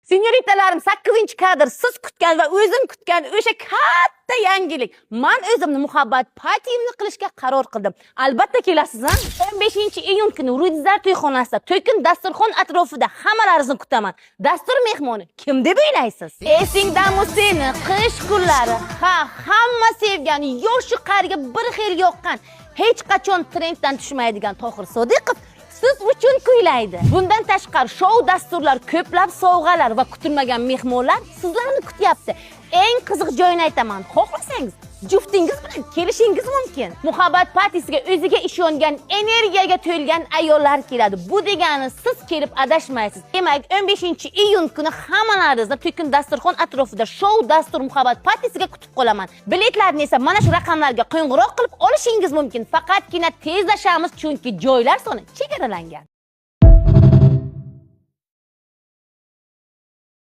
Senyoritalarim, 8-kadr siz kutgan va o'zim kutgan o'sha katta yangilik. Men o'zimni muhabbat partiyamni qilishga qaror qildim. Albatta kelasiz-a? 15-iyun kuni Rudzar to'yxonasida to'kin dasturxon atrofida hammalaringizni kutaman. Dastur mehmoni kim deb o'ylaysiz? Esingdami seni qish kunlari? Hamma sevgan, yoshi qariga bir xil yoqqan, hech qachon trenddan tushmaydigan Tohir Sodiqov siz uchun kuylaydi. Bundan tashqari shou dasturlar, ko'plab sovg'alar va kutilmagan mehmonlar sizlarni kutyapti. Eng qiziq joyini aytaman. Xohlasangiz juftingiz bilan kelishingiz mumkin. Muhabbat partiyasiga o'ziga ishongan, energiyaga to'lgan ayollar keladi. Bu degani siz kelib adashmaysiz. Demak, 15-iyun kuni hammalaringizni to'kin dasturxon atrofida shou dastur Muhabbat partiyasiga kutib qolaman. Biletlarni esa mana shu raqamlarga qo'ng'iroq qilib olishingiz mumkin. Faqatgina tezlashamiz, chunki joylar soni chegaralangan.